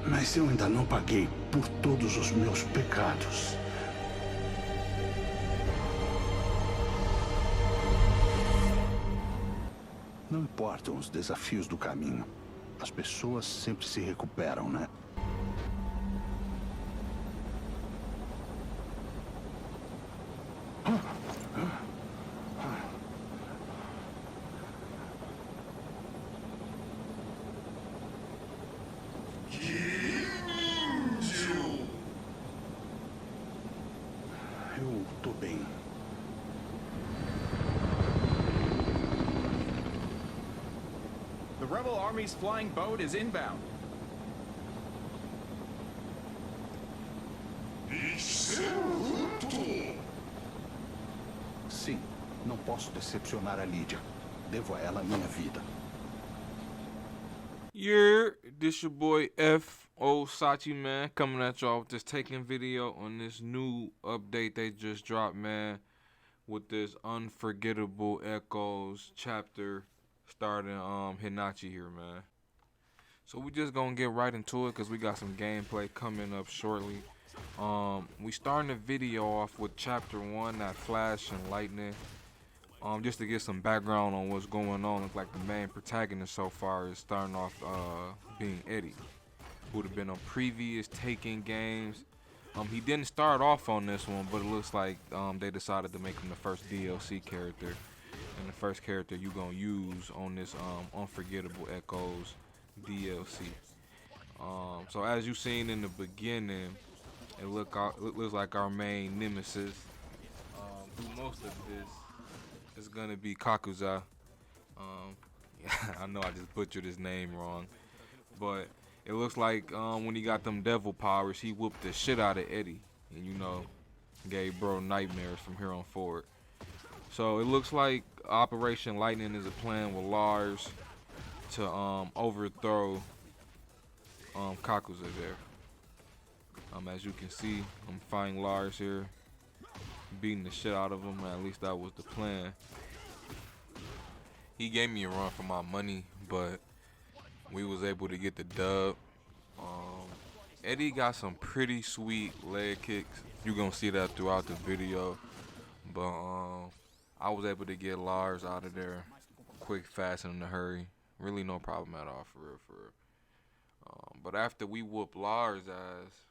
Mas eu ainda não paguei por todos os meus pecados. Não importam os desafios do caminho. As pessoas sempre se recuperam, né? Eu tô bem. The rebel army's flying boat is inbound. Sim, não posso decepcionar a Lídia. Devo a ela a minha vida. Yeah, this your boy F. Old Sachi, man, coming at y'all with this Tekken video on this new update they just dropped, man, with this Unforgettable Echoes chapter starting Heihachi here, man. So we just gonna get right into it because we got some gameplay coming up shortly. We starting the video off with chapter 1, that flash and lightning. Just to get some background on what's going on. Looks like the main protagonist so far is starting off being Eddie, who would have been on previous Tekken games. He didn't start off on this one, but it looks like they decided to make him the first DLC character, and the first character you gonna use on this Unforgettable Echoes DLC. So as you seen in the beginning, it looks like our main nemesis through most of this is gonna be Kakuza. Yeah, I know I just butchered his name wrong, but it looks like when he got them devil powers, he whooped the shit out of Eddie, and gave bro nightmares from here on forward. So it looks like Operation Lightning is a plan with Lars to overthrow Kakuza there. As you can see, I'm fighting Lars here, beating the shit out of him. At least that was the plan. He gave me a run for my money, but we was able to get the dub. Eddie got some pretty sweet leg kicks. You're gonna see that throughout the video. But I was able to get Lars out of there quick, fast, and in a hurry. Really no problem at all, for real, for real. But after we whoop Lars' ass,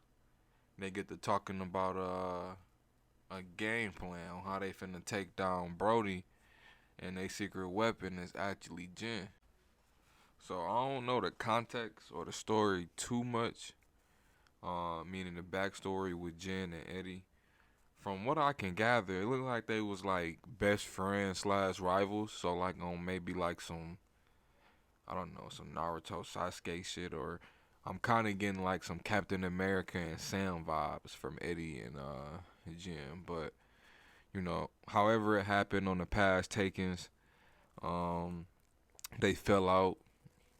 they get to talking about a game plan on how they finna take down Brody, and their secret weapon is actually Jin. So I don't know the context or the story too much, meaning the backstory with Jin and Eddie. From what I can gather, it looked like they was like best friends slash rivals. So like on maybe like some, I don't know, some Naruto Sasuke shit, or I'm kind of getting like some Captain America and Sam vibes from Eddie and Jin. But however it happened on the past Takens, they fell out.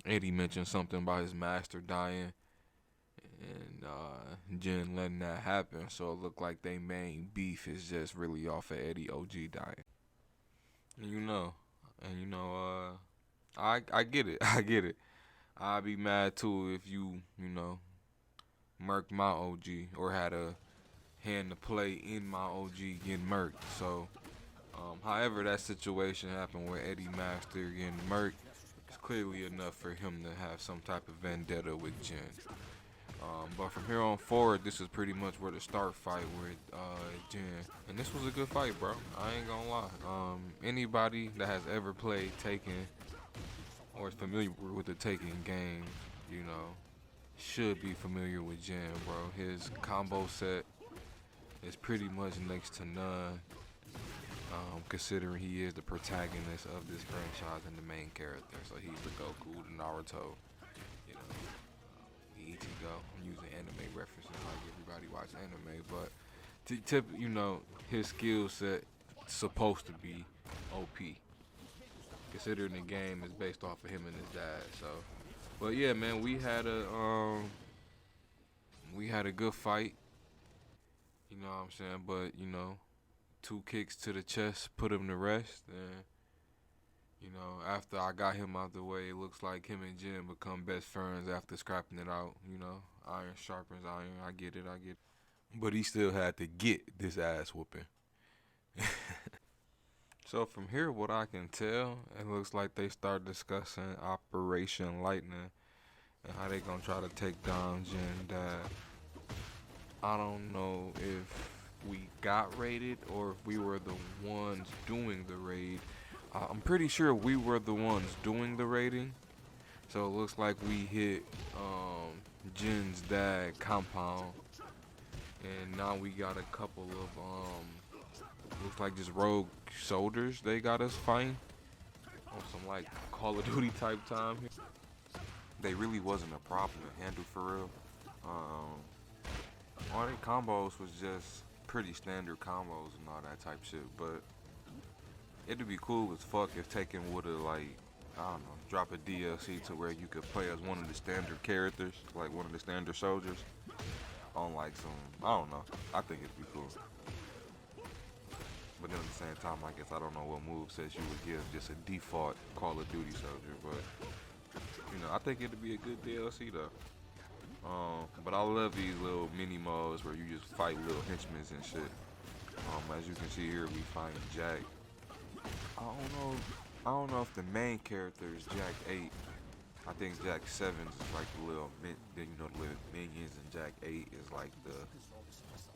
Eddie mentioned something about his master dying, and Jin letting that happen. So it looked like they main beef is just really off of Eddie OG dying. I get it. I get it. I'd be mad too if you murked my OG or had a hand to play in my OG getting murked. So, however that situation happened with Eddie Master getting murked, it's clearly enough for him to have some type of vendetta with Jin. But from here on forward, this is pretty much where the start fight with Jin. And this was a good fight, bro. I ain't gonna lie. Anybody that has ever played Tekken or is familiar with the Tekken game, should be familiar with Jin, bro. His combo set is pretty much next to none, considering he is the protagonist of this franchise and the main character. So he's the Goku, the Naruto, the Ichigo. I'm using anime references like everybody watch anime, but his skill set is supposed to be OP. Considering the game is based off of him and his dad. So, but yeah, man, we had a good fight. You know what I'm saying? But 2 kicks to the chest put him to rest, and You know, after I got him out the way, it looks like him and Jin become best friends after scrapping it out. You know, iron sharpens iron. I get it. But he still had to get this ass whooping. So from here, what I can tell, it looks like they start discussing Operation Lightning and how they gonna try to take down Jin Dad. I don't know if we got raided or if we were the ones doing the raid. I'm pretty sure we were the ones doing the raiding. So it looks like we hit Jin's dad compound. And now we got a couple of looks like just rogue soldiers they got us fighting on some like Call of Duty type time here. They really wasn't a problem to handle for real. All their combos was just pretty standard combos and all that type shit, but it'd be cool as fuck if Tekken would've like, I don't know, drop a DLC to where you could play as one of the standard characters, like one of the standard soldiers, on like some, I don't know, I think it'd be cool. But then at the same time, I guess I don't know what movesets you would give just a default Call of Duty soldier, but you know, I think it'd be a good DLC though. But I love these little mini modes where you just fight little henchmen and shit. As you can see here, we find Jack. I don't know if the main character is Jack 8. I think Jack 7 is like the little, the little minions, and Jack 8 is like the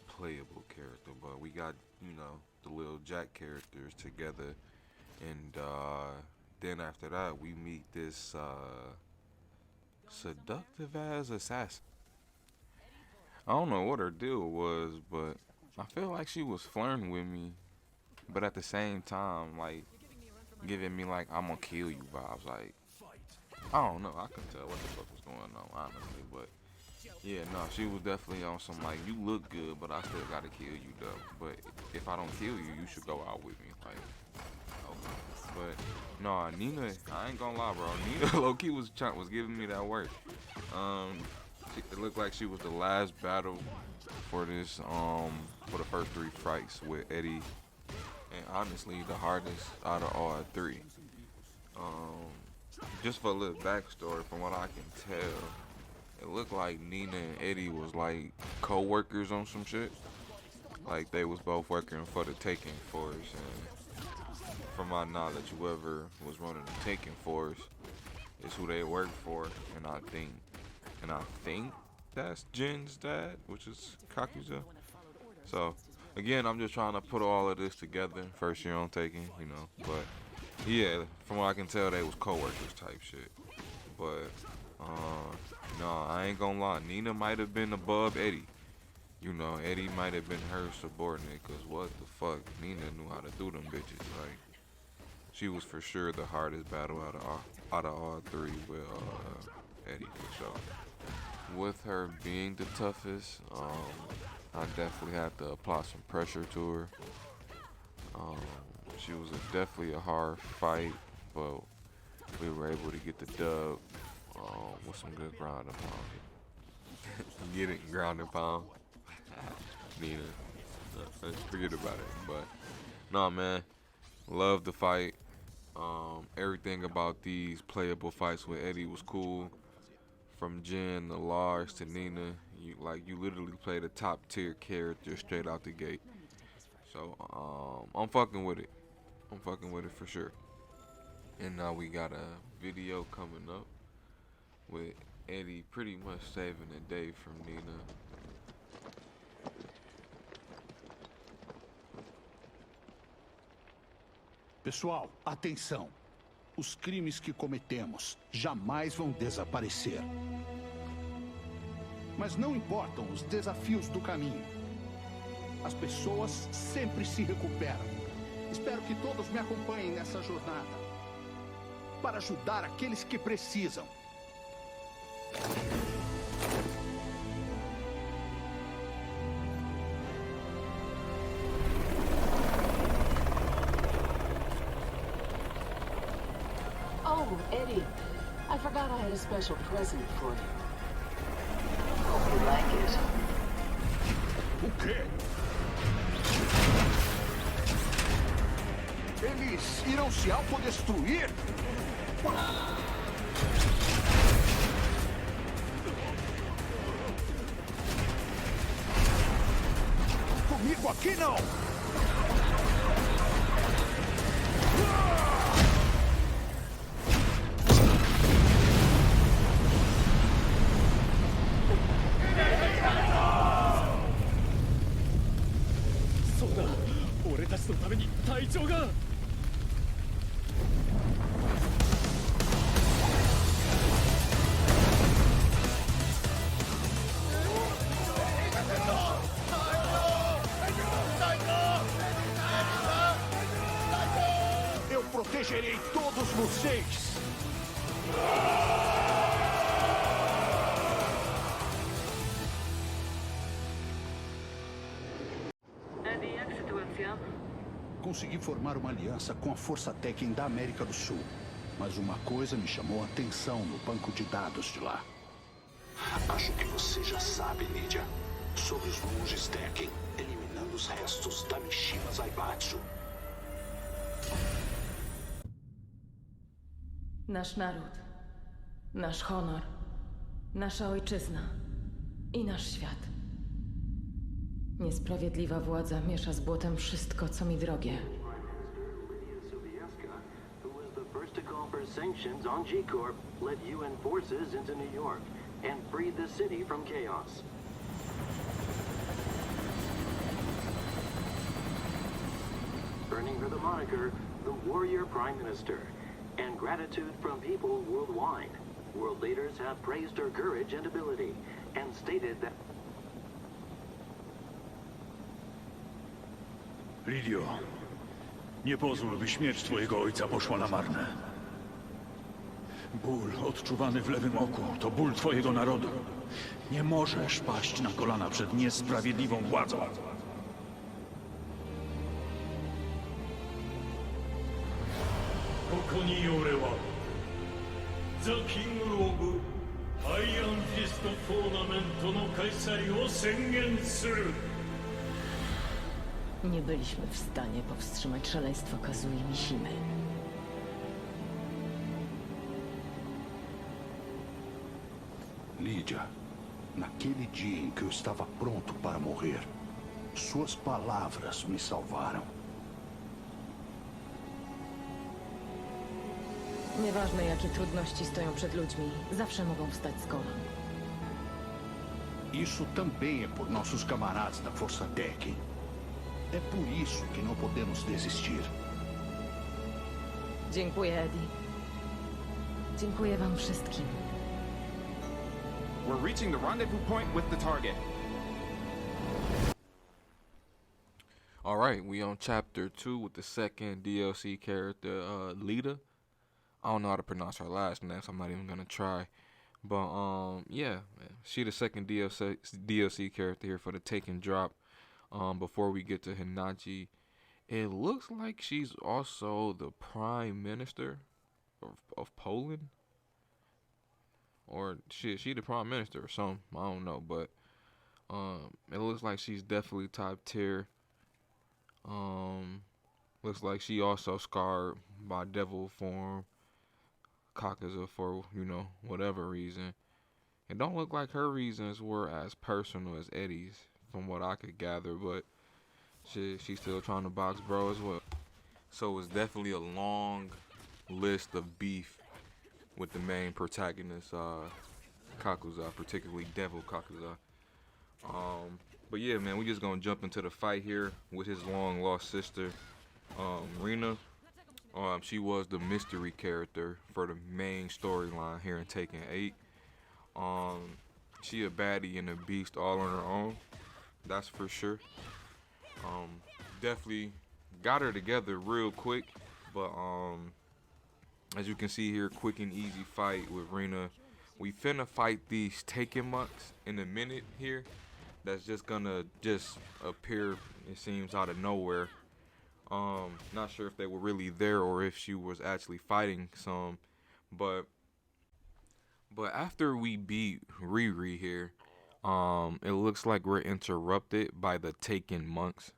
playable character. But we got, the little Jack characters together, and then after that we meet this seductive ass assassin. I don't know what her deal was, but I feel like she was flirting with me, but at the same time, like, giving me like I'm gonna kill you vibes. Like, I don't know, I couldn't tell what the fuck was going on, honestly, but yeah, no, she was definitely on some like, you look good, but I still gotta kill you though. But if I don't kill you, you should go out with me. Like, okay. But no, Nina, I ain't gonna lie, bro. Nina low-key was giving me that work. It looked like she was the last battle for this, for the first 3 fights with Eddie, and honestly the hardest out of all 3. Just for a little backstory, from what I can tell, it looked like Nina and Eddie was like co-workers on some shit. Like they was both working for the TEKKEN force, and from my knowledge, whoever was running the TEKKEN force is who they work for, and I think that's Jin's dad, which is Kakuza. So again, I'm just trying to put all of this together. First year on TEKKEN, but yeah, from what I can tell, they was co-workers type shit. But no, I ain't gonna lie, Nina might have been above Eddie. Eddie might have been her subordinate, cause what the fuck, Nina knew how to do them bitches. Like, she was for sure the hardest battle out of all 3 with Eddie, for sure. With her being the toughest, I definitely had to apply some pressure to her. She was definitely a hard fight, but we were able to get the dub with some good ground and pound. Get it, ground and pound. Nina, forget about it. But nah, man, love the fight. Everything about these playable fights with Eddie was cool. From Jin to Lars to Nina, you literally played a top tier character straight out the gate. So I'm fucking with it. I'm fucking with it for sure. And now we got a video coming up with Eddie pretty much saving the day from Nina. Pessoal, atenção. Os crimes que cometemos jamais vão desaparecer. Mas não importam os desafios do caminho. As pessoas sempre se recuperam. Espero que todos me acompanhem nessa jornada para ajudar aqueles que precisam. Oh, Eddie, I forgot I had a special present for you. Hope you like it. O quê? Eles irão se autodestruir? Comigo aqui não! Eu protegerei todos vocês! Eddie, jak sytuacja? Consegui formar uma aliança com a Força Tekken da América do Sul. Mas uma coisa me chamou a atenção no banco de dados de lá. Acho que você já sabe, Lydia. Sobre os monges Tekken, eliminando os restos da Mishima Zaibatsu. Nasz naród, nasz honor, nasza ojczyzna i nasz świat. Niesprawiedliwa władza miesza z błotem wszystko, co mi drogie. Who was the first to call for sanctions on G-Corp, led UN forces into New York, and freed the city from chaos. Earning her the moniker, the Warrior Prime Minister, and gratitude from people worldwide. World leaders have praised her courage and ability, and stated that... Lidio, nie pozwól, by śmierć twojego ojca poszła na marne. Ból odczuwany w lewym oku to ból twojego narodu. Nie możesz paść na kolana przed niesprawiedliwą władzą. The King of Iron Fist Tournament の開催を宣言する。 Nie byliśmy w stanie powstrzymać szaleństwa Kazui Mishimy. Lydia, naquele dia em que eu estava pronto para morrer, suas palavras me salvaram. Nieważne, jakie trudności stoją przed ludźmi, zawsze mogą wstać z kolan. Isso também é por nossos camaradas da Força Tekken. É por isso que não podemos desistir. Dziękuję, Eddie. Dziękuję wam wszystkim. We're reaching the rendezvous point with the target. Alright, we on chapter 2 with the second DLC character, Lita. I don't know how to pronounce her last name, so I'm not even gonna try. But yeah, she the second DLC character here for the Taken drop. Before we get to Heihachi, it looks like she's also the Prime Minister of Poland, or she the Prime Minister or something. I don't know, but it looks like she's definitely top tier. Looks like she also scarred by devil form Kakuza for, you know, whatever reason. It don't look like her reasons were as personal as Eddie's, from what I could gather, but she's still trying to box bro as well. So it's definitely a long list of beef with the main protagonist, Kakuza, particularly Devil Kakuza. But yeah, man, we just gonna jump into the fight here with his long lost sister, Rina. She was the mystery character for the main storyline here in Tekken 8. She a baddie and a beast all on her own, that's for sure. Definitely got her together real quick, but as you can see here, quick and easy fight with Rina. We finna fight these Tekken monks in a minute here. That's just gonna appear, it seems, out of nowhere. Not sure if they were really there or if she was actually fighting some, but after we beat Riri here, it looks like we're interrupted by the Taken monks,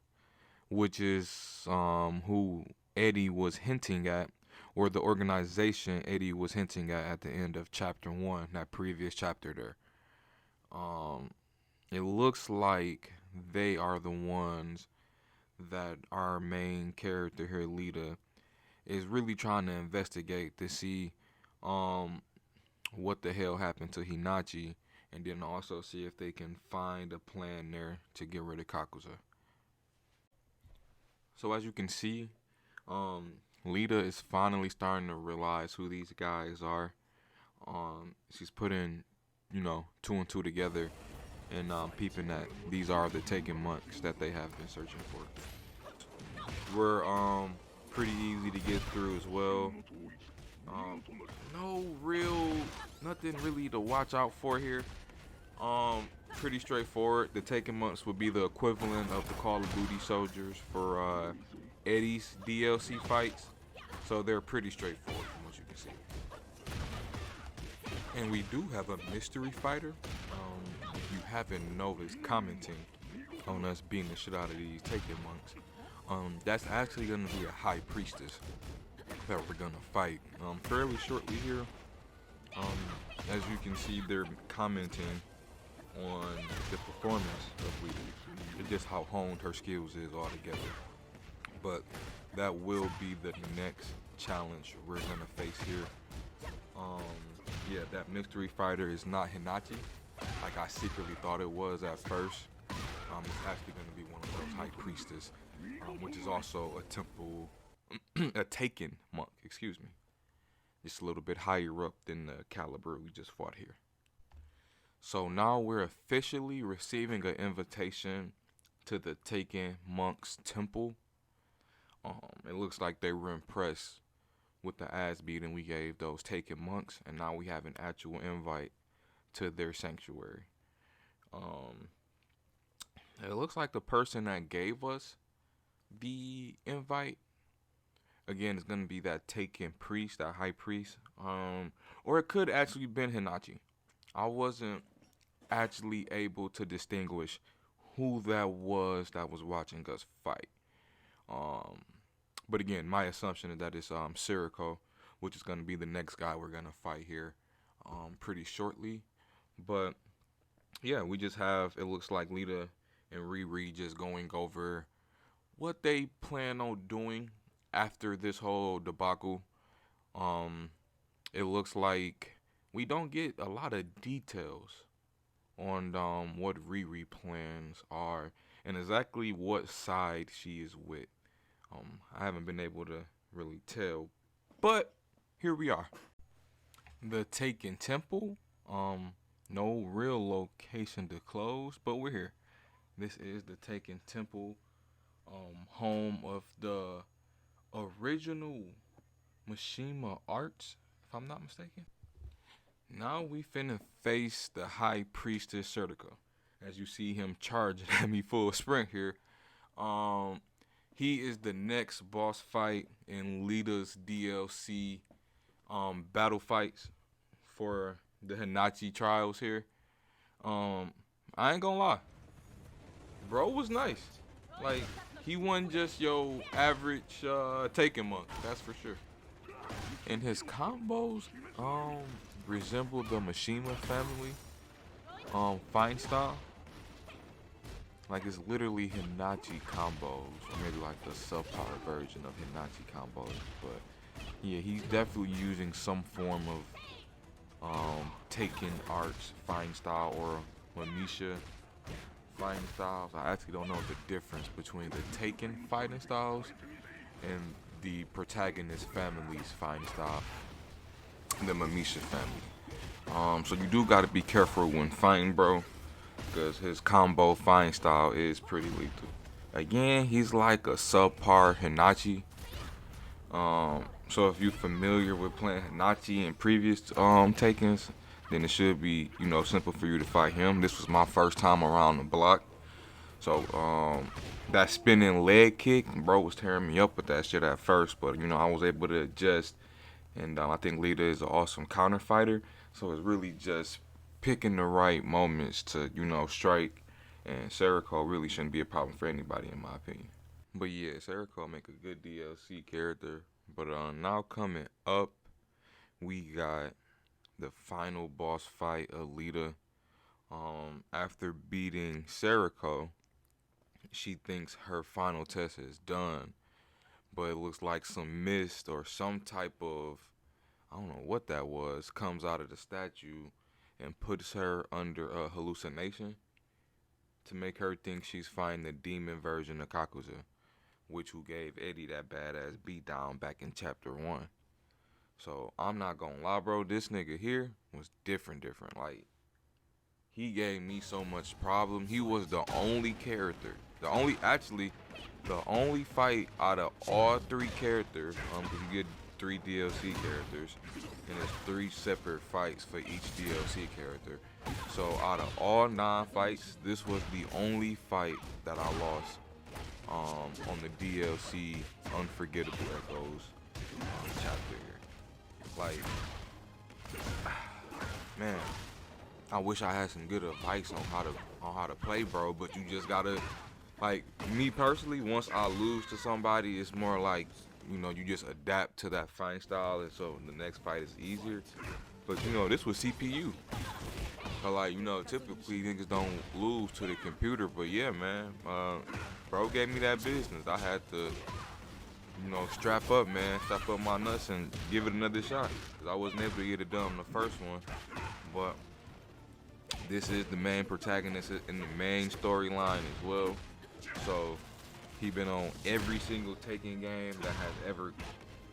which is who Eddie was hinting at, or the organization Eddie was hinting at the end of chapter 1, that previous chapter there. It looks like they are the ones that our main character here, Lita, is really trying to investigate to see what the hell happened to Hinachi, and then also see if they can find a plan there to get rid of Kakuza. So as you can see, Lita is finally starting to realize who these guys are. She's putting, 2 and 2 together, and peeping that these are the Tekken monks that they have been searching for. We're pretty easy to get through as well. Nothing really to watch out for here. Pretty straightforward. The Tekken monks would be the equivalent of the Call of Duty soldiers for Eddie's DLC fights. So they're pretty straightforward from what you can see. And we do have a mystery fighter. If you haven't noticed, commenting on us beating the shit out of these Tekken monks. That's actually going to be a high priestess that we're going to fight fairly shortly here. As you can see, they're commenting on the performance of Lita, just how honed her skills is altogether. But that will be the next challenge we're going to face here. Yeah, that mystery fighter is not Hinachi, like I secretly thought it was at first. It's actually going to be one of those high priestess, which is also a temple, a Tekken monk, excuse me. Just a little bit higher up than the caliber we just fought here. So now we're officially receiving an invitation to the Tekken monks temple. It looks like they were impressed with the ass beating we gave those Tekken monks, and now we have an actual invite to their sanctuary. It looks like the person that gave us the invite, again, is going to be that Tekken priest, that high priest. Or it could actually been Hinachi. I wasn't actually able to distinguish who that was watching us fight. But again, my assumption is that it's Siriko, which is going to be the next guy we're going to fight here pretty shortly. But yeah, we just have, it looks like Lita and Riri just going over what they plan on doing after this whole debacle. It looks like we don't get a lot of details on what Riri plans are and exactly what side she is with. I haven't been able to really tell, but here we are. The Tekken Temple, no real location to close, but we're here. This is the Tekken Temple, home of the original Mishima Arts, if I'm not mistaken. Now we finna face the High Priestess Sertica. As you see him charging at me full sprint here. He is the next boss fight in Lita's DLC battle fights for the Hinachi trials here. I ain't gonna lie. Bro was nice. Like, he wasn't just your average Tekken monk, that's for sure. And his combos resemble the Mishima family fighting style. Like, it's literally Hinachi combos, or maybe like the subpar version of Hinachi combos. But yeah, he's definitely using some form of Tekken arts fighting style or Mamisha fighting styles. I actually don't know the difference between the Tekken fighting styles and the protagonist family's fighting style, the Mamisha family. So you do gotta be careful when fighting, bro, because his combo fighting style is pretty lethal. Again, he's like a subpar Hinachi. So if you're familiar with playing Hinachi in previous Tekkens, then it should be, simple for you to fight him. This was my first time around the block. So that spinning leg kick, bro was tearing me up with that shit at first, but I was able to adjust, and I think Lita is an awesome counter fighter. So it's really just picking the right moments to strike, and Siriko really shouldn't be a problem for anybody in my opinion. But yeah, Serico make a good DLC character. But now coming up, we got the final boss fight, Alita. After beating Serico, she thinks her final test is done, but it looks like some mist or some type of, I don't know what that was, comes out of the statue and puts her under a hallucination to make her think she's fighting the demon version of Kakuza, which who gave Eddie that badass beatdown back in chapter 1. So I'm not gonna lie, bro, this nigga here was different. Like, he gave me so much problem. He was the only character, the only fight out of all 3 characters, because you get 3 DLC characters, and there's 3 separate fights for each DLC character. So out of all 9 fights, this was the only fight that I lost on the DLC Unforgettable Echoes chapter here. Like, man, I wish I had some good advice on how to play, bro. But you just gotta, like, me personally, once I lose to somebody, it's more like, you know, you just adapt to that fighting style, and so the next fight is easier. But you know, this was CPU. So, like, you know, typically niggas don't lose to the computer, but yeah, man, bro gave me that business. I had to, you know, strap up my nuts and give it another shot, because I wasn't able to get it done in the first one. But this is the main protagonist in the main storyline as well. So he been on every single Tekken game that has ever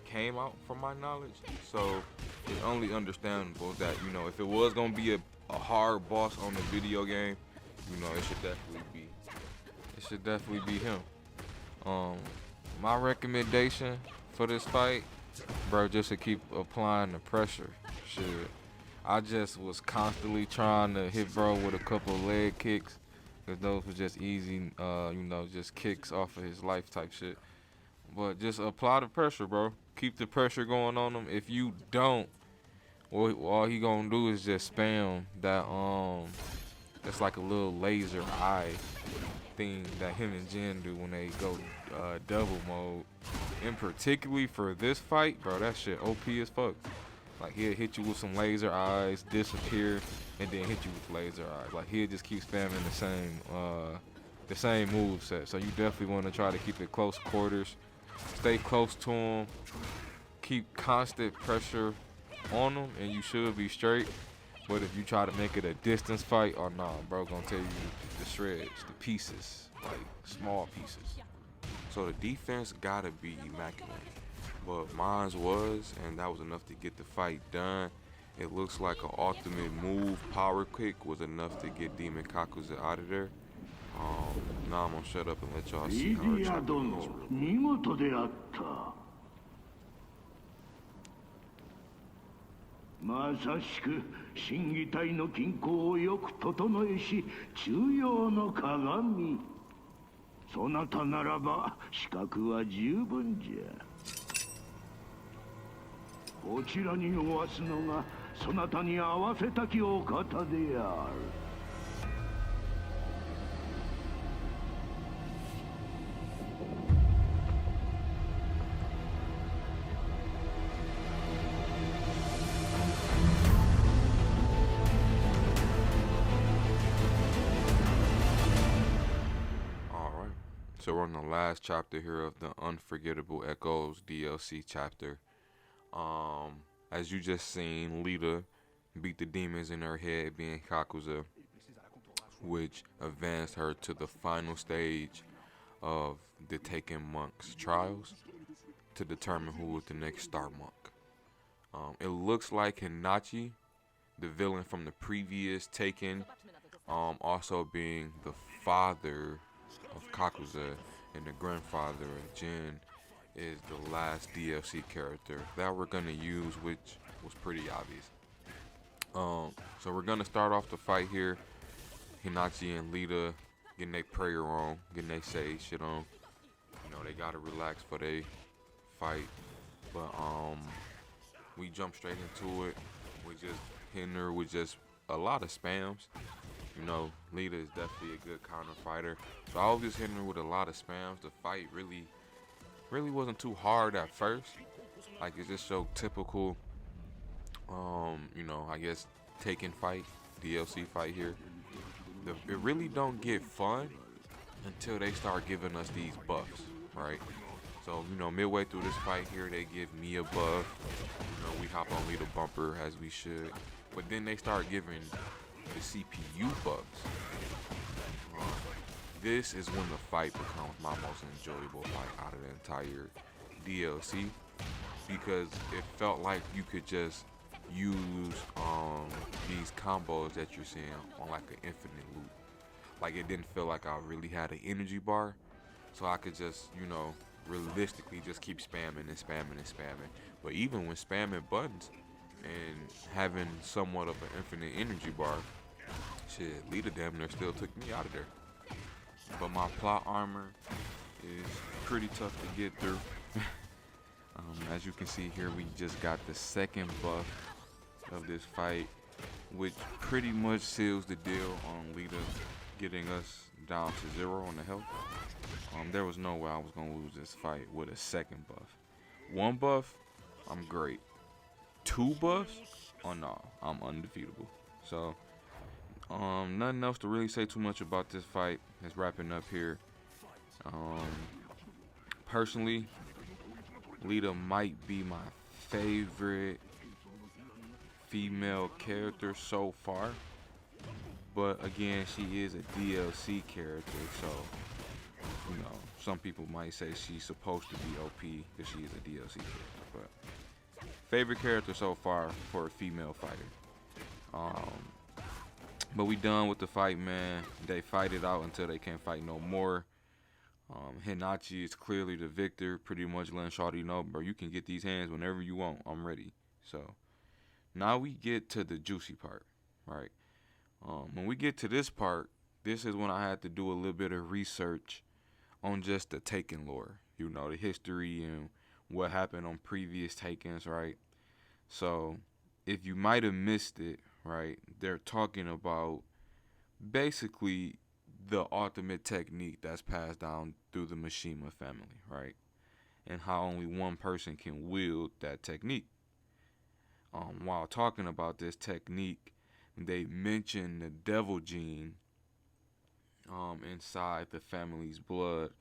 came out, from my knowledge. So it's only understandable that, you know, if it was gonna be a hard boss on the video game, you know, it should definitely be him. My recommendation for this fight, bro, just to keep applying the pressure. Shit, I just was constantly trying to hit bro with a couple leg kicks, because those were just easy, you know, just kicks off of his life type shit. But just apply the pressure, bro. Keep the pressure going on him. If you don't, all he gonna do is just spam that, it's like a little laser eye thing that him and Jin do when they go double mode. And particularly for this fight, bro, that shit OP as fuck. Like, he'll hit you with some laser eyes, disappear, and then hit you with laser eyes. Like, he'll just keep spamming the same move set. So you definitely want to try to keep it close quarters. Stay close to him. Keep constant pressure on him, and you should be straight. But if you try to make it a distance fight, or nah, bro, gonna tell you the shreds, the pieces, like small pieces. So the defense gotta be immaculate. But mine was, and that was enough to get the fight done. It looks like an ultimate move, power kick, was enough to get Demon Kakuza out of there. Now I'm gonna shut up and let y'all see how the chapter goes real quick. まさしく審議体の均衡をよく整えし中庸の鏡。そなたならば資格は十分じゃ。こちらにおわすのがそなたに合わせたきお方である。So we're on the last chapter here of the Unforgettable Echoes DLC chapter. As you just seen, Lita beat the demons in her head, being Kakuza, which advanced her to the final stage of the Tekken Monk's trials to determine who was the next Star Monk. It looks like Heihachi, the villain from the previous Tekken, also being the father of Kakuza and the grandfather of Jin, is the last DLC character that we're gonna use, which was pretty obvious. So we're gonna start off the fight here. Heihachi and Lita getting their prayer on, getting their sage shit on. You know, they gotta relax for they fight. But we jump straight into it. We just hitting her with just a lot of spams. You know, Lita is definitely a good counter fighter. So I was just hitting her with a lot of spams. The fight really wasn't too hard at first. Like, it's just so typical, you know, I guess Tekken fight, DLC fight here. It really don't get fun until they start giving us these buffs, right? So, you know, midway through this fight here, they give me a buff. You know, we hop on Lita bumper as we should. But then they start giving the CPU buffs. This is when the fight becomes my most enjoyable fight out of the entire DLC, because it felt like you could just use these combos that you're seeing on like an infinite loop. Like, it didn't feel like I really had an energy bar, so I could just, you know, realistically just keep spamming and spamming and spamming. But even when spamming buttons and having somewhat of an infinite energy bar, shit, Lita damn near still took me out of there. But my plot armor is pretty tough to get through. As you can see here, we just got the second buff of this fight, which pretty much seals the deal on Lita getting us down to 0 on the health. There was no way I was gonna lose this fight with a second buff. 1 buff, I'm great. 2 buffs, oh no, I'm undefeatable. So, nothing else to really say too much about this fight. It's wrapping up here. Personally, Lita might be my favorite female character so far, but again, she is a DLC character, so, you know, some people might say she's supposed to be OP because she is a DLC character, but favorite character so far for a female fighter. But we done with the fight, man. They fight it out until they can't fight no more. Heihachi is clearly the victor, pretty much letting Shawty know, bro, you can get these hands whenever you want. I'm ready. So now we get to the juicy part, right? When we get to this part, this is when I had to do a little bit of research on just the Tekken lore, you know, the history and what happened on previous Tekkens, right? So if you might have missed it, right, they're talking about basically the ultimate technique that's passed down through the Mishima family, right? And how only one person can wield that technique. While talking about this technique, they mention the devil gene inside the family's blood,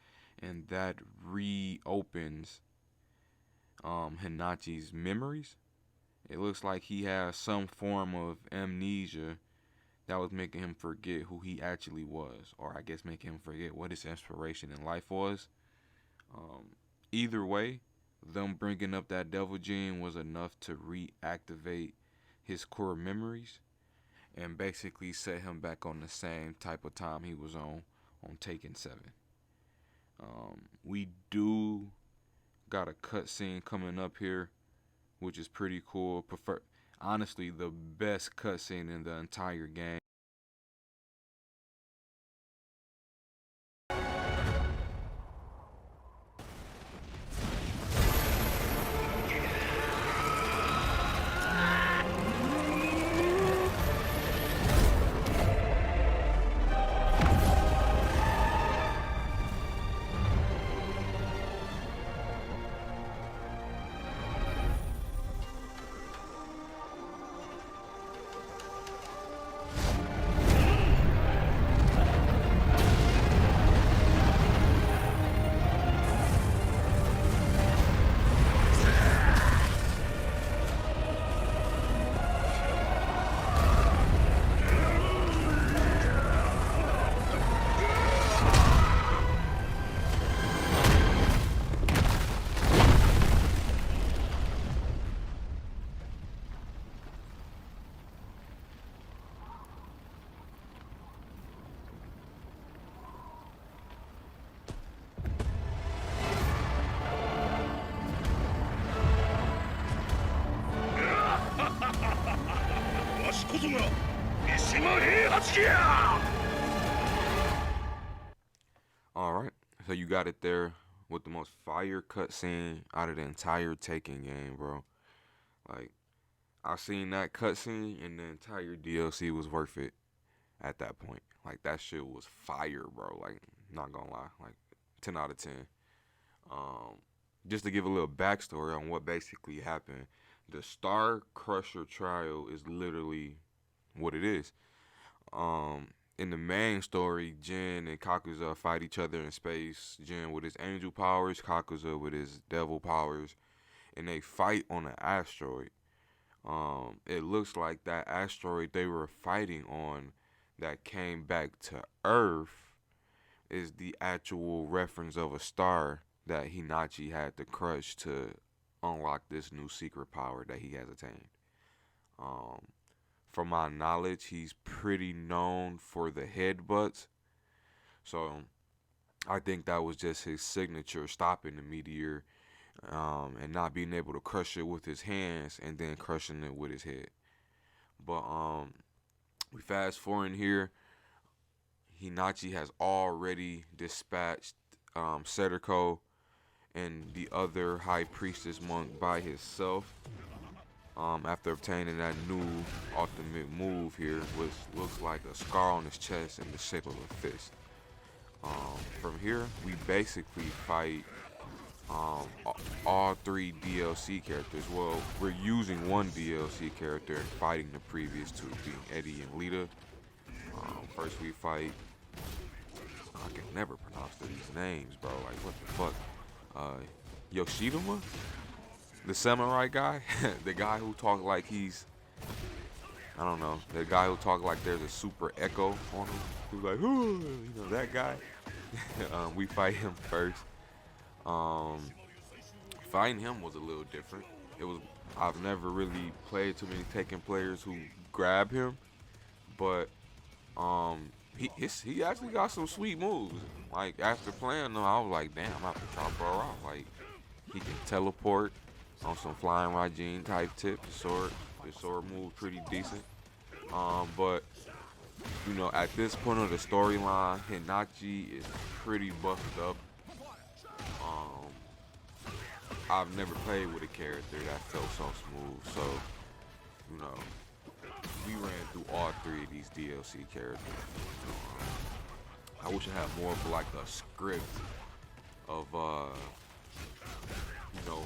and that reopens Heihachi's memories. It looks like he has some form of amnesia that was making him forget who he actually was, or I guess making him forget what his inspiration in life was. Either way, them bringing up that devil gene was enough to reactivate his core memories and basically set him back on the same type of time he was on Tekken 7. We do got a cutscene coming up here, which is pretty cool. Honestly, the best cutscene in the entire game. Alright, so you got it there with the most fire cutscene out of the entire Tekken game, bro. Like, I seen that cutscene and the entire DLC was worth it. at that point. Like, that shit was fire, bro. Like, not gonna lie, like 10 out of 10. Just to give a little backstory on what basically happened, the Star Crusher trial is literally what it is. In the main story, Jin and Kakuza fight each other in space. Jin with his angel powers, Kakuza with his devil powers, and they fight on an asteroid. It looks like that asteroid they were fighting on that came back to Earth is the actual reference of a star that Heihachi had to crush to unlock this new secret power that he has attained. From my knowledge, he's pretty known for the headbutts. So I think that was just his signature, stopping the meteor and not being able to crush it with his hands and then crushing it with his head. But we fast forward here. Heihachi has already dispatched Setoko and the other high priestess monk by himself. After obtaining that new ultimate move here, which looks like a scar on his chest in the shape of a fist. From here, we basically fight all 3 DLC characters. Well, we're using one DLC character and fighting the previous 2, being Eddie and Lita. First we fight, I can never pronounce these names, bro. Like, what the fuck? Yoshidama? The samurai guy? The guy who talk like he's, I don't know, the guy who talk like there's a super echo on him. Who's like, ooh, you know, that guy. We fight him first. Fighting him was a little different. I've never really played too many Tekken players who grab him, but he actually got some sweet moves. Like, after playing them, I was like, damn, I have to try bro out. Like, he can teleport on some flying Raijin type tip. His sword move pretty decent. But you know, at this point of the storyline, Heihachi is pretty busted up. I've never played with a character that felt so smooth. So, you know, we ran through all 3 of these DLC characters. I wish I had more of like a script of you know,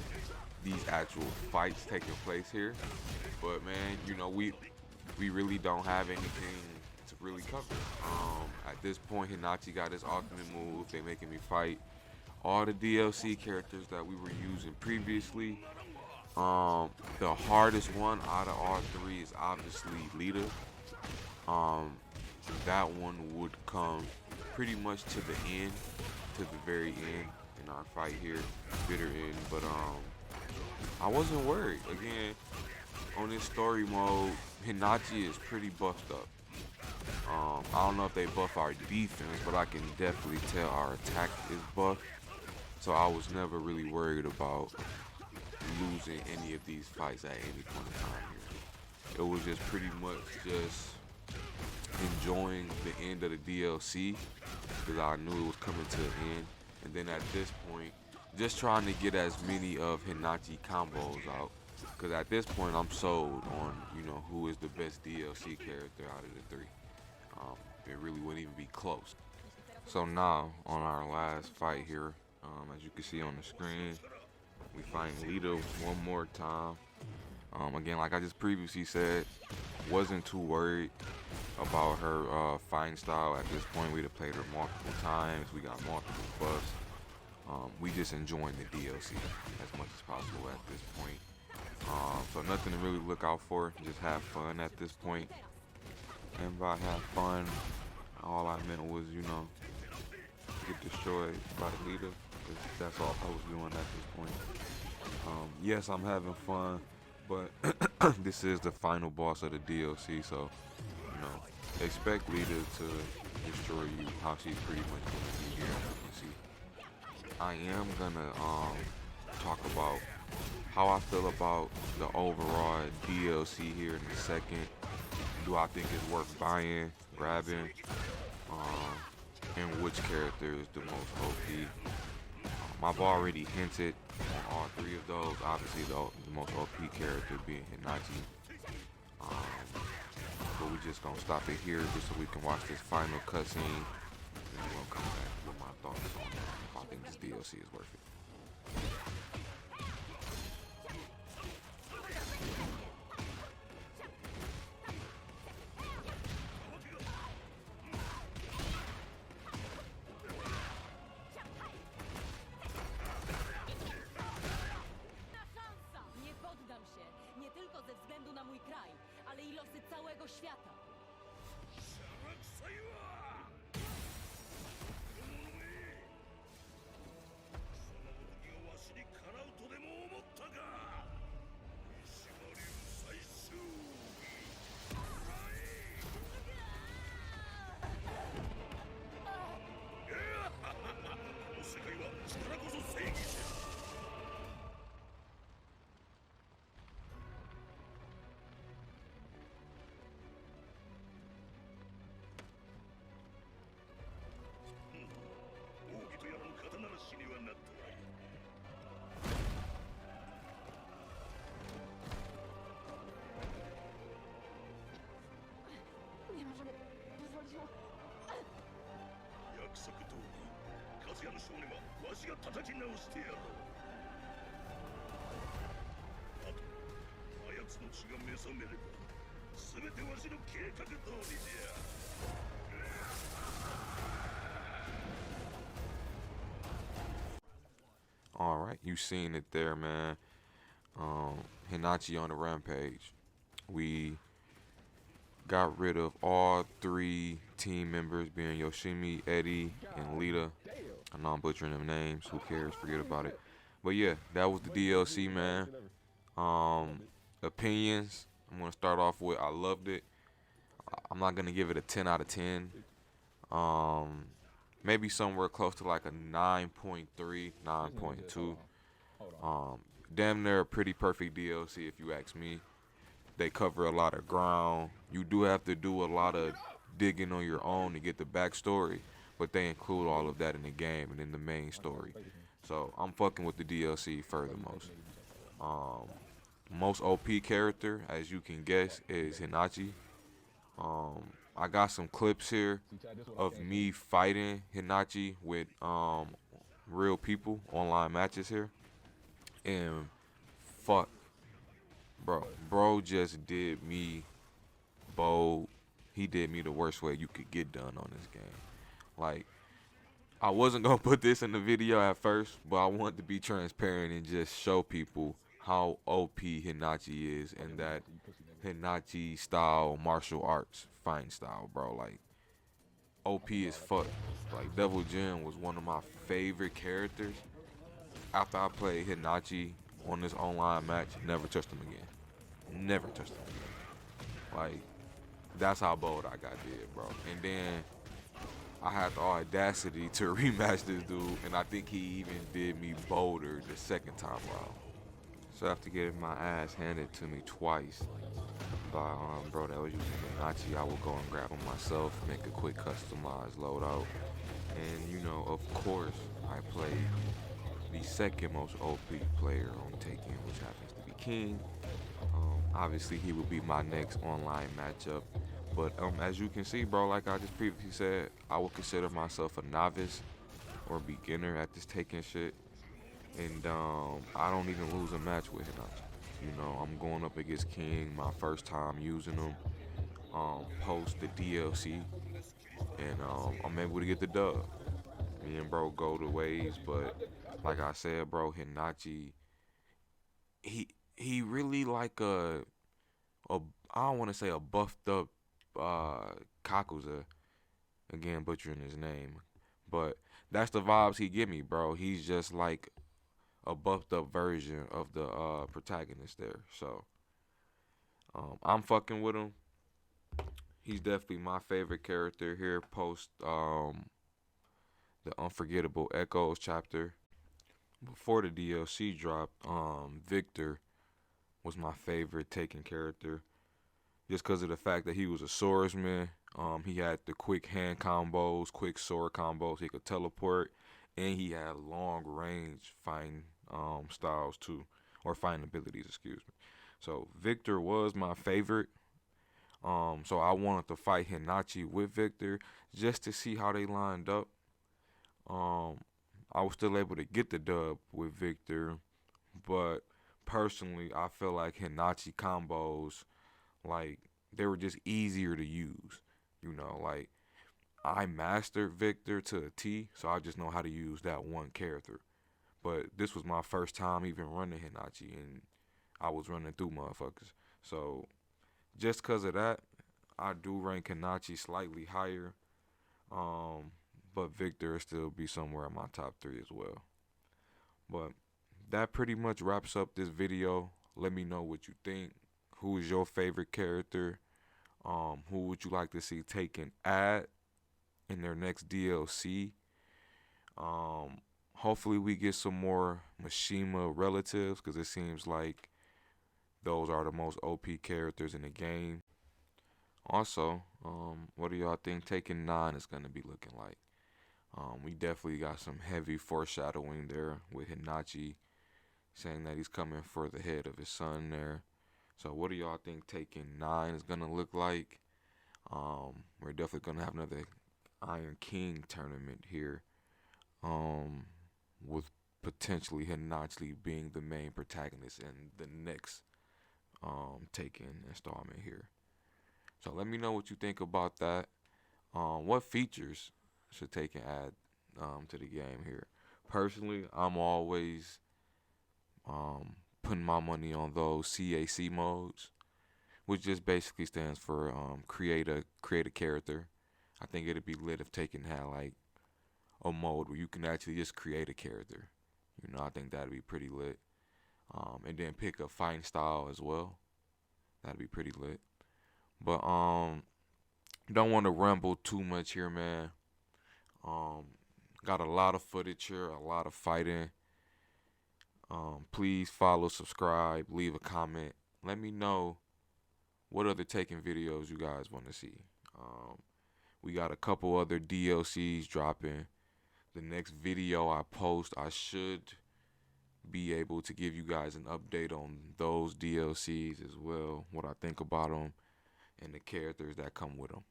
these actual fights taking place here. But man, you know, we really don't have anything to really cover. At this point, Heihachi got his ultimate move. They making me fight all the DLC characters that we were using previously. The hardest one out of all 3 is obviously Lita. That one would come pretty much to the end, to the very end in our fight here, bitter end. But I wasn't worried. Again, on this story mode, Heihachi is pretty buffed up. I don't know if they buff our defense, but I can definitely tell our attack is buffed. So I was never really worried about losing any of these fights at any point in time here. It was just pretty much just enjoying the end of the DLC because I knew it was coming to an end. And then at this point, just trying to get as many of Heihachi combos out. Because at this point, I'm sold on, you know, who is the best DLC character out of the 3. It really wouldn't even be close. So now, on our last fight here, as you can see on the screen, we find Lita one more time. Again, like I just previously said, wasn't too worried about her fighting style. At this point, we'd have played her multiple times. We got multiple buffs. We just enjoying the DLC as much as possible at this point. So nothing to really look out for. Just have fun at this point. And by have fun, all I meant was, you know, get destroyed by Lita. That's all I was doing at this point. Yes, I'm having fun, but this is the final boss of the DLC, so, you know, expect Lita to destroy you, how she's pretty much going to be here, as you can see. I am going to talk about how I feel about the overall DLC here in a second. Do I think it's worth buying, grabbing, and which character is the most OP? I've already hinted on all 3 of those. Obviously, the most OP character being Heihachi. But we just gonna stop it here just so we can watch this final cutscene. And we're gonna come back with my thoughts on if I think this DLC is worth it. Nie poddam się, nie tylko ze względu na mój kraj, ale i losy całego świata. Nie możemy pozwolić mu... 約束通りカズヤの少年はわしが叩き直してやろう。あとあやつの血が目覚めれば全てわしの計画通りじゃ。All right, you seen it there, man. Heihachi on the rampage. We got rid of all 3 team members, being Yoshimi, Eddie, and Lita. I know I'm butchering them names. Who cares? Forget about it. But yeah, that was the DLC, man. Opinions. I'm gonna start off with I loved it. I'm not gonna give it a 10 out of 10. Maybe somewhere close to like a 9.3, 9.2. Damn near a pretty perfect DLC if you ask me. They cover a lot of ground. You do have to do a lot of digging on your own to get the backstory, but they include all of that in the game and in the main story. So I'm fucking with the DLC furthermost. Most OP character, as you can guess, is Heihachi. I got some clips here of me fighting Heihachi with real people, online matches here. And fuck, bro just did me bold. He did me the worst way you could get done on this game. Like, I wasn't gonna put this in the video at first, but I wanted to be transparent and just show people how OP Heihachi is and that Heihachi style martial arts fighting style, bro. Like, OP as fuck. Like, Devil Jin was one of my favorite characters. After I played Heihachi on this online match, never touched him again. Never touched him again. Like, that's how bold I got did, bro. And then I had the audacity to rematch this dude, and I think he even did me bolder the second time around. So after getting my ass handed to me twice by bro that was using Heihachi, I would go and grab him myself, make a quick customized loadout. And you know, of course, I played the second most OP player on Tekken, which happens to be King. Obviously, he will be my next online matchup. But as you can see, bro, like I just previously said, I would consider myself a novice or beginner at this Tekken shit. And I don't even lose a match with Heihachi. You know, I'm going up against King, my first time using him, post the DLC, and I'm able to get the dub. Me and bro go to ways, but like I said, bro, Heihachi, he really like I don't want to say a buffed up Kakuza, again butchering his name, but that's the vibes he give me, bro. He's just like a buffed up version of the protagonist there. So I'm fucking with him. He's definitely my favorite character here post the Unforgettable Echoes chapter. Before the DLC dropped, Victor was my favorite Tekken character, just because of the fact that he was a swordsman. He had the quick hand combos, quick sword combos. He could teleport, and he had long range fighting styles too, or fighting abilities, excuse me. So Victor was my favorite. So I wanted to fight Heihachi with Victor just to see how they lined up. I was still able to get the dub with Victor, but personally, I feel like Heihachi combos, like, they were just easier to use. You know, like, I mastered Victor to a T, so I just know how to use that one character. But this was my first time even running Heihachi, and I was running through motherfuckers. So just because of that, I do rank Heihachi slightly higher. But Victor will still be somewhere in my top 3 as well. But that pretty much wraps up this video. Let me know what you think. Who is your favorite character? Who would you like to see Tekken add in their next DLC? Hopefully we get some more Mishima relatives, because it seems like those are the most OP characters in the game. Also, what do y'all think Tekken 9 is going to be looking like? We definitely got some heavy foreshadowing there with Heihachi saying that he's coming for the head of his son there. So what do y'all think Tekken 9 is going to look like? We're definitely going to have another Iron King tournament here, with potentially Heihachi being the main protagonist in the next Tekken installment here. So let me know what you think about that. What features should Tekken add to the game here? Personally, I'm always putting my money on those CAC modes, which just basically stands for create a character. I think it'd be lit if Tekken had like a mode where you can actually just create a character. You know, I think that'd be pretty lit. And then pick a fighting style as well. That'd be pretty lit. But don't want to ramble too much here, man. Got a lot of footage here, a lot of fighting. Please follow, subscribe, leave a comment. Let me know what other Tekken videos you guys want to see. We got a couple other DLCs dropping. The next video I post, I should be able to give you guys an update on those DLCs as well, what I think about them, and the characters that come with them.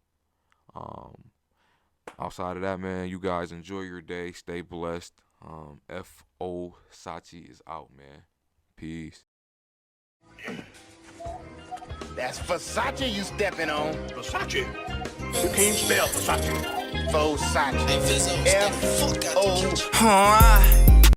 Outside of that, man, you guys enjoy your day. Stay blessed. F.O. Sachi is out, man. Peace. That's Versace you stepping on. Versace? You can't spell Versace. Versace. F-O. F-O.